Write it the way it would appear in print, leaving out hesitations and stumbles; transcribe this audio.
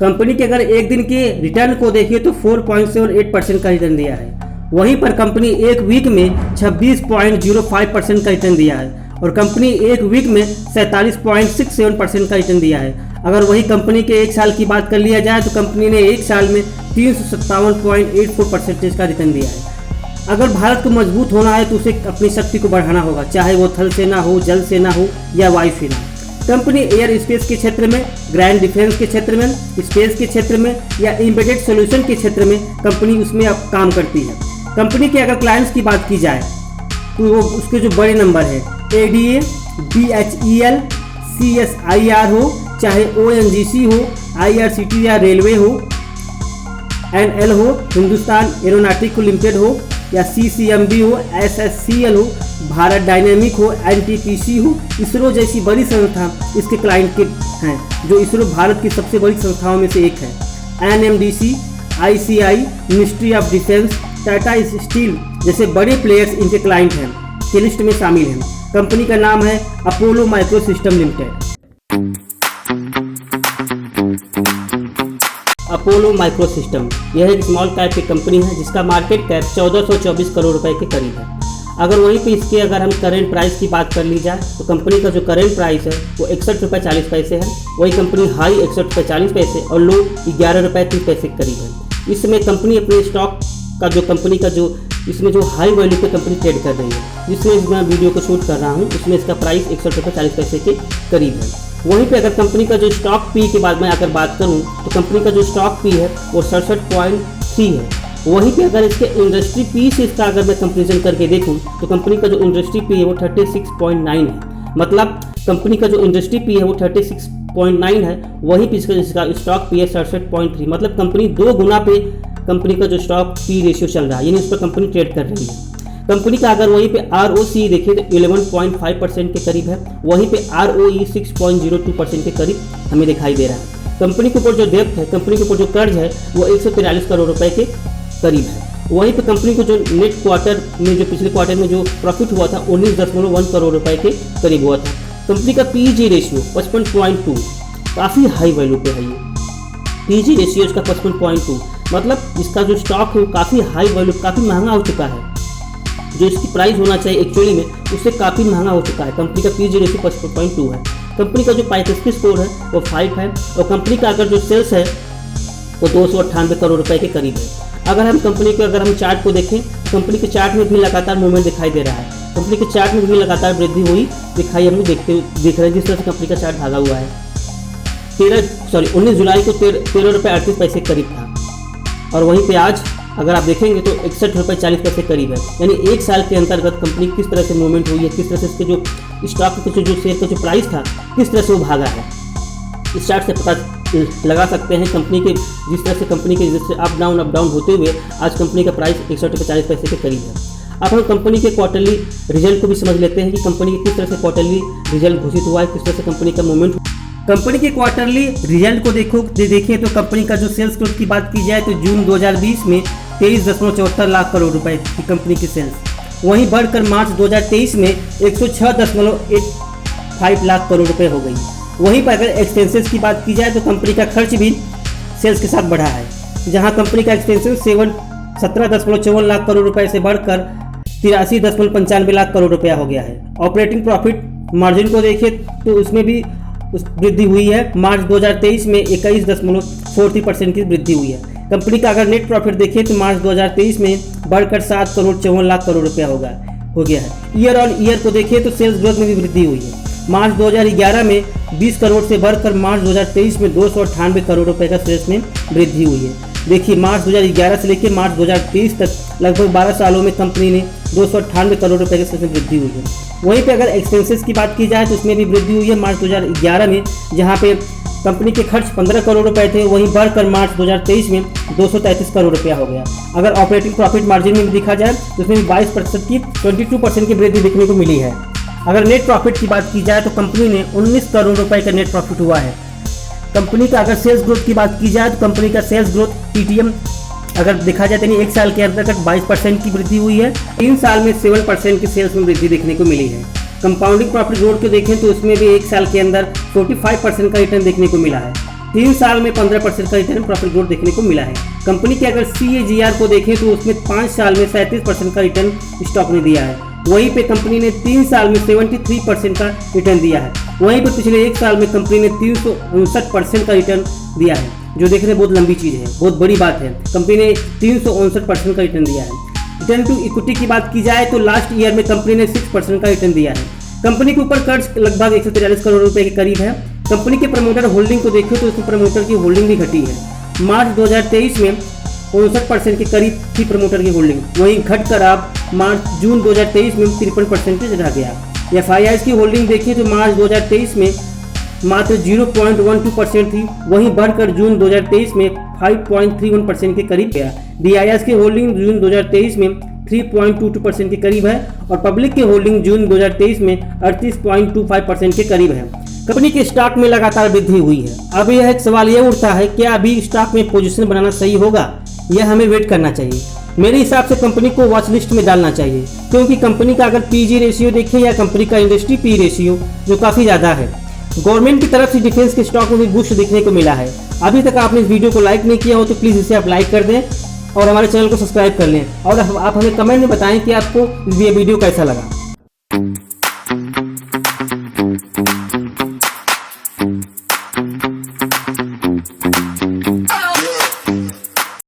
Company के अगर एक दिन के रिटर्न को देखिए तो 4.78% का रिटर्न दिया है। वहीं पर कंपनी एक वीक में 26.05% का रिटर्न दिया है और कंपनी एक वीक में 47.67% का रिटर्न दिया है। अगर वही कंपनी के एक साल की बात कर लिया जाए तो कंपनी ने एक साल में 357.84% का रिटर्न दिया है। अगर भारत को मजबूत होना है तो उसे अपनी शक्ति को बढ़ाना होगा, चाहे वो थल सेना हो, जल सेना हो या वायु सेना। कंपनी एयर स्पेस के क्षेत्र में, ग्रैंड डिफेंस के क्षेत्र में, स्पेस के क्षेत्र में या एम्बेडेड सॉल्यूशन के क्षेत्र में कंपनी उसमें अब काम करती है। कंपनी के अगर क्लाइंट्स की बात की जाए तो वो उसके जो बड़े नंबर है ADA, BHEL, CSIR हो, चाहे ONGC हो, IRCT या रेलवे हो, NL हो, हिंदुस्तान एरोनॉटिक्स लिमिटेड हो या CCMB हो, SSCL हो, भारत डायनेमिक हो, NTPC हो, इसरो जैसी बड़ी संस्था इसके क्लाइंट के हैं, जो इसरो भारत की सबसे बड़ी संस्थाओं में से एक है। NMDC, ICI, ministry of defence, Tata steel जैसे बड़े प्लेयर्स इनके क्लाइंट हैं के लिस्ट में शामिल हैं। कंपनी का नाम है Apollo micro system limited. Apollo micro system यह एक स्मॉल कैप की कंपनी है जिसका मार्केट कैप 1424 करोड़ रुपए के करीब है। अगर वहीं पे इसके अगर हम करेंट प्राइस की बात कर ली जाए तो कंपनी का जो करेंट प्राइस है वो 61.40 है। वही कंपनी हाई 61.40 और लो 11.30 के करीब है। इस समय कंपनी अपने स्टॉक का जो कंपनी का जो इसमें जो हाई वैल्यू पे कंपनी ट्रेड कर रही है, जिसमें मैं वीडियो को शूट कर रहा हूँ, उसमें इसका प्राइस 61.40 के करीब है। वहीं पे अगर कंपनी का जो स्टॉक पी के बाद मैं अगर बात करूँ तो कंपनी का जो स्टॉक पी है वो 67.3 है। वहीं पे अगर इसके इंडस्ट्री पी से इसका अगर मैं कंपेरिजन करके देखूँ तो कंपनी का जो इंडस्ट्री पी है वो 36.9 है। मतलब कंपनी का जो इंडस्ट्री पी है वो 36.9 है, वहीं पे इसका स्टॉक पी है 67.3। मतलब कंपनी 2 गुना पे कंपनी का जो स्टॉक पी रेशियो चल रहा है, यानी उस पर कंपनी ट्रेड कर रही है। कंपनी का अगर वहीं पे ROC देखिए तो 11.5% के करीब है, वहीं पे ROE 6.02% के करीब हमें दिखाई दे रहा है। कंपनी के ऊपर जो डेब्ट है, कंपनी के ऊपर जो कर्ज है वो 143 करोड़ रुपए के करीब है। वहीं पे कंपनी को जो नेट क्वार्टर में जो पिछले क्वार्टर में जो प्रॉफिट हुआ था 19.1 करोड़ रुपए के करीब हुआ था। कंपनी का PEG रेशियो 55.2 काफ़ी हाई वैल्यू पे है। ये PEG रेशियो इसका 55.2 मतलब इसका जो स्टॉक है काफ़ी हाई वैल्यू, काफ़ी महंगा हो चुका है। जो इसकी प्राइस होना चाहिए एक्चुअली में उससे काफ़ी महंगा हो चुका है। कंपनी का PEG रेशियो 55.2 है। कंपनी का जो पाइथेस्की स्कोर है वो 5 है और कंपनी का अगर जो सेल्स है वो 298 करोड़ रुपए के करीब है। अगर हम कंपनी के अगर हम चार्ट को देखें तो कंपनी के चार्ट में भी लगातार मूवमेंट दिखाई दे रहा है। कंपनी के चार्ट में भी लगातार वृद्धि हुई दिखाई हम लोग दिख रहे हैं। जिस तरह से कंपनी का चार्ट भागा हुआ है 19 जुलाई को 13 रुपये 38 पैसे करीब था और वहीं पे आज अगर आप देखेंगे तो 61.40 रुपये करीब है। यानी एक साल के अंतर्गत कंपनी किस तरह से मूवमेंट हुई है, किस तरह से इसके जो स्टॉक के जो शेयर का जो प्राइस था किस तरह से वो भागा है। इस चार्ट से पता लगा सकते हैं कंपनी के जिस तरह से कंपनी के जिससे अप डाउन होते हुए आज कंपनी का प्राइस 61.40 के करीब है। अब हम कंपनी के क्वार्टरली रिजल्ट को भी समझ लेते हैं कि कंपनी के किस तरह से क्वार्टरली रिजल्ट घोषित हुआ है, किस तरह से कंपनी का मूवमेंट। कंपनी के क्वार्टरली रिजल्ट को देखें तो कंपनी का जो सेल्स ग्रोथ की बात की जाए तो जून 2020 में 23.74 लाख करोड़ रुपए की कंपनी की सेल्स, वहीं बढ़कर मार्च 2023 में 106.85 लाख करोड़ रुपए हो गई। वहीं पर अगर एक्सपेंसेस की बात की जाए तो कंपनी का खर्च भी सेल्स के साथ बढ़ा है, जहां कंपनी का एक्सपेंसेस 17.54 लाख करोड़ रुपए से बढ़कर 83.95 लाख करोड़ रुपया हो गया है। ऑपरेटिंग प्रॉफिट मार्जिन को देखें तो उसमें भी वृद्धि हुई है। मार्च 2023 में 21.40% की वृद्धि हुई है। कंपनी का अगर नेट प्रॉफिट देखें तो मार्च 2023 में बढ़कर 7.54 लाख करोड़ रुपया हो गया है। ईयर ऑन ईयर को देखें तो सेल्स ग्रोथ में भी वृद्धि हुई है। मार्च 2011 में 20 करोड़ से बढ़कर मार्च 2023 में 298 करोड़ रुपए का सेल्स में वृद्धि हुई है। देखिए मार्च 2011 से लेकर मार्च 2023 तक लगभग 12 सालों में कंपनी ने 298 करोड़ रुपए के सेल्स में वृद्धि हुई है। वहीं पे अगर एक्सपेंसेस की बात की जाए तो उसमें भी वृद्धि हुई है। मार्च 2011 में जहां पे कंपनी के खर्च 15 करोड़ रुपए थे, वहीं बढ़कर मार्च 2023 में 233 करोड़ रुपया हो गया। अगर ऑपरेटिंग प्रॉफिट मार्जिन में देखा जाए तो उसमें 22% की 22% की वृद्धि देखने को मिली है। अगर नेट प्रॉफिट की बात की जाए तो कंपनी ने 19 करोड़ रुपए का नेट प्रॉफिट हुआ है। कंपनी का अगर सेल्स ग्रोथ की बात की जाए तो कंपनी का सेल्स ग्रोथ TTM अगर देखा जाए तो एक साल के अंतर्गत 22% की वृद्धि हुई है। 3 साल में 7% की सेल्स में वृद्धि देखने को मिली है। कंपाउंडिंग प्रॉफिट ग्रोथ को देखें तो उसमें भी एक साल के अंदर 45% का रिटर्न देखने को मिला है। 3 साल में 15% का रिटर्न प्रॉफिट ग्रोथ देखने को मिला है। कंपनी के अगर CAGR को देखें तो उसमें 5 साल में 37% का रिटर्न स्टॉक ने दिया है। वहीं पे कंपनी ने 3 साल में 73% का रिटर्न दिया है। वहीं पे पिछले 1 साल में कंपनी ने 359% का रिटर्न दिया है, जो देखने में बहुत लंबी चीज़ है, बहुत बड़ी बात है। कंपनी ने 359% का रिटर्न दिया है। रिटर्न टू इक्विटी की बात की जाए तो लास्ट ईयर में कंपनी ने 6% का रिटर्न दिया है। कंपनी के ऊपर कर्ज लगभग 143 करोड़ रुपए के करीब है। कंपनी के प्रमोटर होल्डिंग को देखो तो इसमें प्रमोटर की होल्डिंग भी घटी है। मार्च 2023 में 59% के करीब थी प्रमोटर की होल्डिंग, वहीं घटकर अब जून 2023 में 53% रह गया। FIIs की होल्डिंग देखिए तो मार्च 2023 में मात्र 0.12% थी, वहीं बढ़कर जून 2023 में 5.31% के करीब गया। DIIs की होल्डिंग जून 2023 में 3.22% के करीब है और पब्लिक की होल्डिंग जून 2023 में 38.25% के करीब है। कंपनी के स्टॉक में लगातार वृद्धि हुई है। अब यह एक सवाल यह उठता है कि अभी स्टॉक में पोजीशन बनाना सही होगा या हमें वेट करना चाहिए। मेरे हिसाब से कंपनी को वॉच लिस्ट में डालना चाहिए, क्योंकि कंपनी का अगर PG रेशियो देखें या कंपनी का इंडस्ट्री P रेशियो जो काफ़ी ज़्यादा है। गवर्नमेंट की तरफ से डिफेंस के स्टॉक में भी बूस्ट देखने को मिला है। अभी तक आपने इस वीडियो को लाइक नहीं किया हो तो प्लीज़ इसे आप लाइक कर दें और हमारे चैनल को सब्सक्राइब कर लें और आप हमें कमेंट में बताएं कि आपको ये वीडियो कैसा लगा।